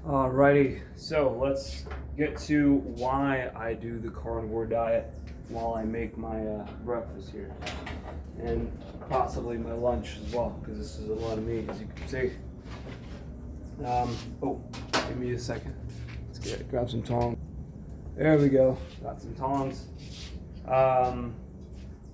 Alrighty, so let's get to why I do the carnivore diet while I make my breakfast here, and possibly my lunch as well, because this is a lot of meat, as you can see. Give me a second. Let's grab some tongs. There we go. Got some tongs.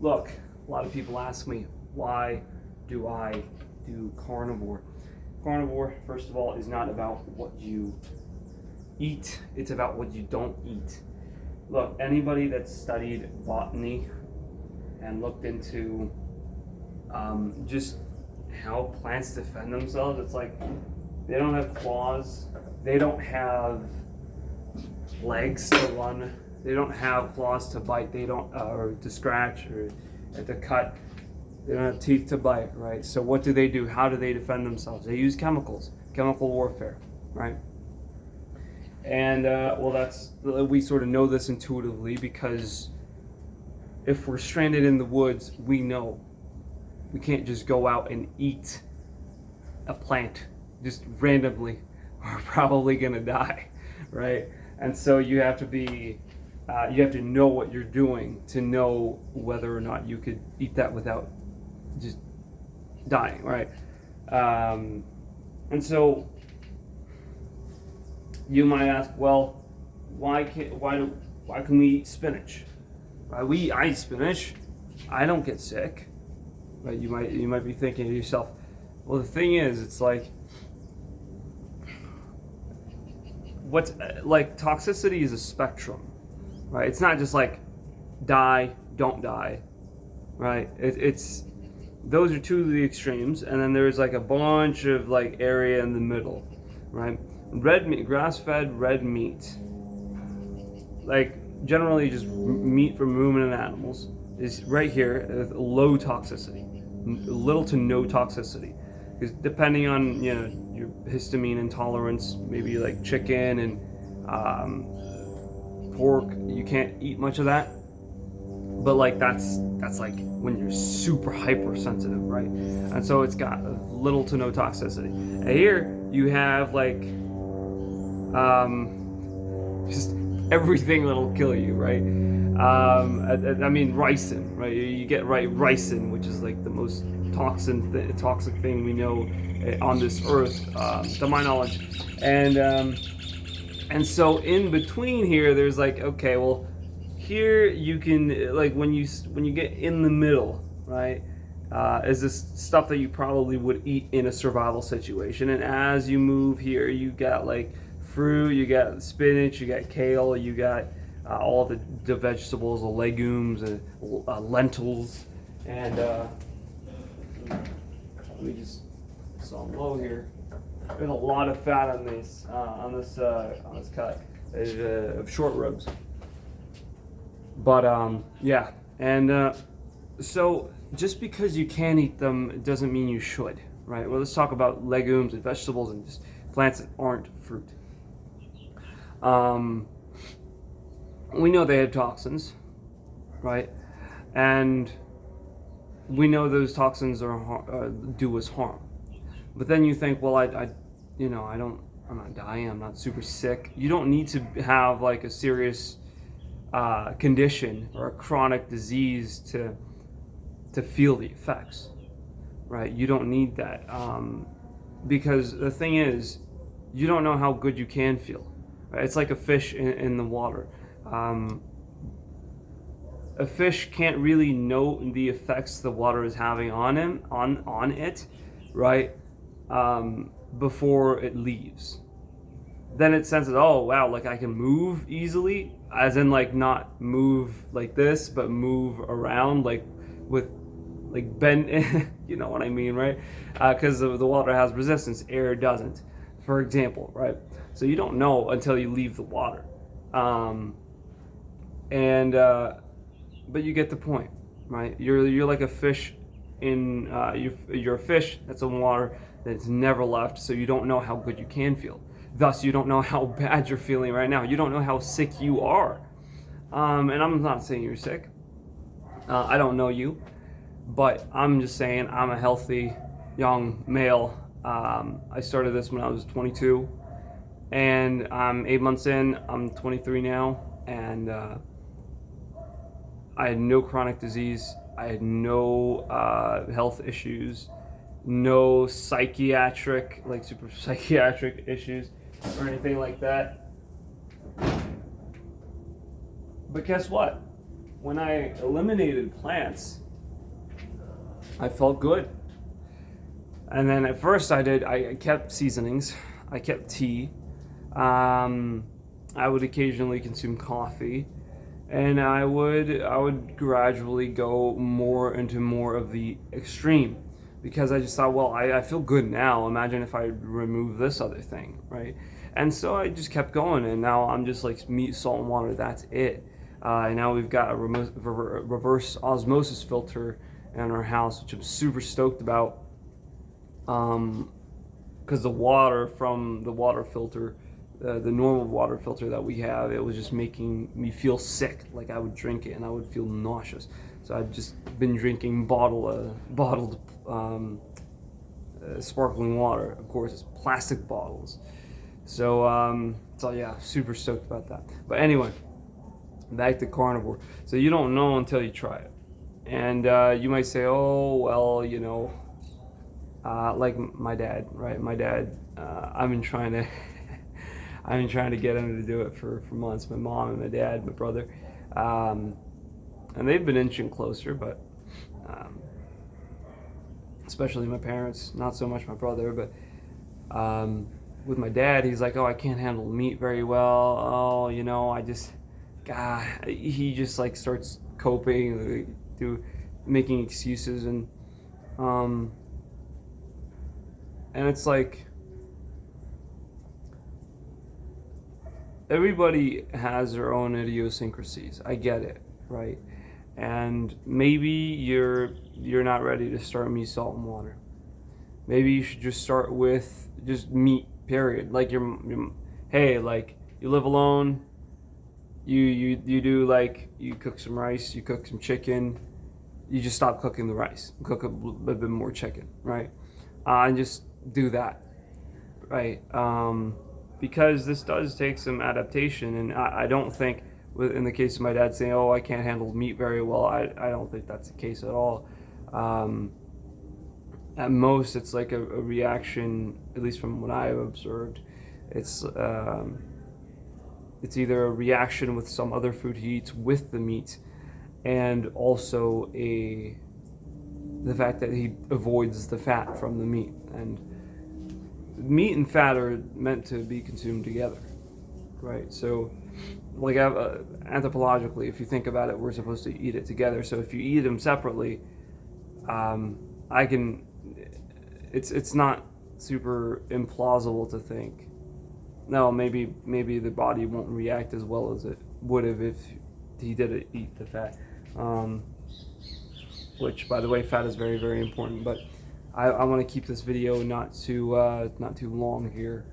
Look, a lot of people ask me, why do I do carnivore? Carnivore, first of all, is not about what you eat, it's about what you don't eat. Look, anybody that's studied botany and looked into just how plants defend themselves, it's like they don't have claws, they don't have legs to run, they don't have claws to bite, they don't or to scratch or to cut. They don't have teeth to bite, right? So what do? How do they defend themselves? They use chemicals, chemical warfare, right? And we sort of know this intuitively, because if we're stranded in the woods, we know we can't just go out and eat a plant just randomly. We're probably gonna die, right? And so you have to know what you're doing to know whether or not you could eat that without just dying, right? And so you might ask, well, why can we eat spinach? I eat spinach. I don't get sick, right? You might be thinking to yourself, well, the thing is, it's like, what's like toxicity is a spectrum, right? It's not just like die, don't die, right? It's those are two of the extremes, and then there's like a bunch of like area in the middle, right? Red meat, grass-fed red meat, like generally just meat from ruminant animals, is right here with low toxicity, little to no toxicity, because depending on your histamine intolerance, maybe like chicken and pork, you can't eat much of that. But like that's like when you're super hypersensitive, right? And so it's got little to no toxicity. And here you have like just everything that'll kill you, right? I mean ricin, right? You get ricin, which is like the most toxic thing we know on this earth, to my knowledge. And so in between here, there's like, okay, well, here you can, like, when you get in the middle, right, is this stuff that you probably would eat in a survival situation. And as you move here, you got like fruit, you got spinach, you got kale, you got all the vegetables, the legumes, and lentils, and let me just saw low here. There's a lot of fat on this cut. There's short ribs. But yeah, and so just because you can eat them doesn't mean you should, right? Well, let's talk about legumes and vegetables and just plants that aren't fruit. We know they have toxins, right? And we know those toxins do us harm. But then you think, well, I'm not dying, I'm not super sick. You don't need to have like a serious condition or a chronic disease to feel the effects, right? You don't need that, because the thing is, you don't know how good you can feel, right? It's like a fish in the water. A fish can't really know the effects the water is having on it, right? Before it leaves. Then it senses, oh wow, like I can move easily, as in like not move like this, but move around like with like bend, you know what I mean, right? Because the water has resistance, air doesn't, for example, right? So you don't know until you leave the water, but you get the point, right? You're like a fish in you're a fish that's in water that's never left, so you don't know how good you can feel. Thus, you don't know how bad you're feeling right now. You don't know how sick you are. And I'm not saying you're sick. I don't know you, but I'm just saying I'm a healthy young male. I started this when I was 22, And I'm 8 months in. I'm 23 now, and I had no chronic disease. I had no health issues, no psychiatric, like super psychiatric issues or anything like that. But guess what? When I eliminated plants, I felt good. And then at first I kept seasonings, I kept tea. I would occasionally consume coffee, and I would gradually go more into more of the extreme, because I just thought, well, I feel good now. Imagine if I remove this other thing, right? And so I just kept going, and now I'm just like meat, salt, and water. That's it. And now we've got a reverse osmosis filter in our house, which I'm super stoked about. Because the water from the water filter, the normal water filter that we have, it was just making me feel sick. Like I would drink it and I would feel nauseous. So I've just been drinking bottled sparkling water. Of course, it's plastic bottles. So yeah, super stoked about that. But anyway, back to carnivore. So you don't know until you try it. And you might say, oh, well, you know, like my dad, right? My dad, I've been trying to get him to do it for months. My mom and my dad, my brother, and they've been inching closer, but especially my parents, not so much my brother, but with my dad, he's like, oh, I can't handle meat very well. Oh, you know, he just like starts coping, making excuses, and it's like everybody has their own idiosyncrasies. I get it, right? And maybe you're not ready to start meat, salt, and water. Maybe you should just start with just meat, period. Like hey, like you live alone, you do, like, you cook some rice, you cook some chicken, you just stop cooking the rice, cook a little bit more chicken, right? And just do that, right? Because this does take some adaptation, and I don't think, in the case of my dad saying, oh, I can't handle meat very well, I don't think that's the case at all. At most, it's like a reaction, at least from what I've observed. It's either a reaction with some other food he eats with the meat, and also the fact that he avoids the fat from the meat. And meat and fat are meant to be consumed together, right? So, like, anthropologically, if you think about it, we're supposed to eat it together. So if you eat them separately, it's not super implausible to think, no, maybe the body won't react as well as it would have if he did eat the fat. Which, by the way, fat is very, very important. But I want to keep this video not too long here.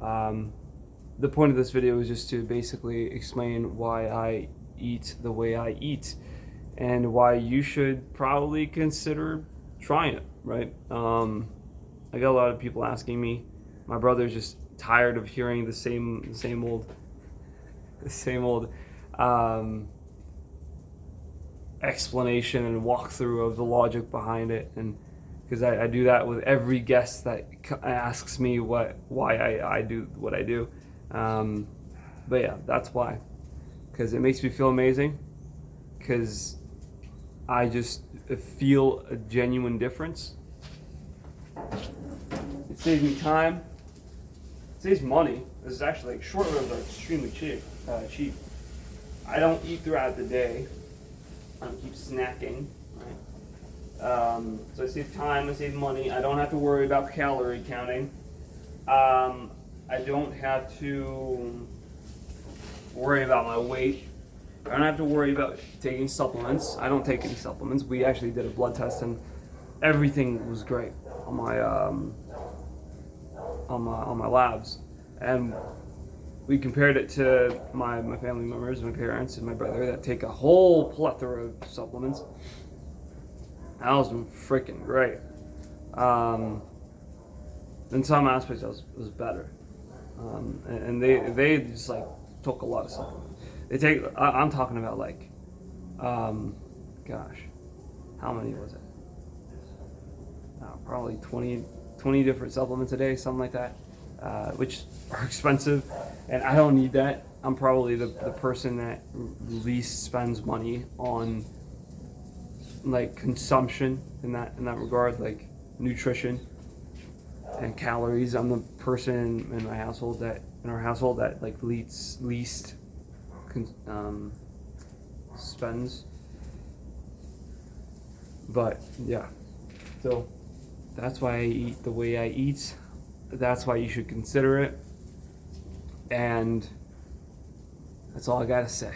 The point of this video is just to basically explain why I eat the way I eat, and why you should probably consider trying it, right? I got a lot of people asking me. My brother's just tired of hearing the same old explanation and walkthrough of the logic behind it, and because I do that with every guest that asks me why I do what I do. But yeah, that's why, because it makes me feel amazing, because I just feel a genuine difference. It saves me time, it saves money. This is actually, like, short ribs are extremely cheap. I don't eat throughout the day. I don't keep snacking, right? So I save time, I save money. I don't have to worry about calorie counting. I don't have to worry about my weight. I don't have to worry about taking supplements. I don't take any supplements. We actually did a blood test, and everything was great on my labs. And we compared it to my family members, my parents and my brother, that take a whole plethora of supplements. That was freaking great. In some aspects, it was better. and they just like took a lot of supplements. They take. I'm talking about like, gosh, how many was it? Probably 20 different supplements a day, something like that, which are expensive, and I don't need that. I'm probably the person that least spends money on like consumption in that regard, like nutrition and calories. I'm the person in our household that like least spends. But yeah, so that's why I eat the way I eat. That's why you should consider it. And that's all I gotta say.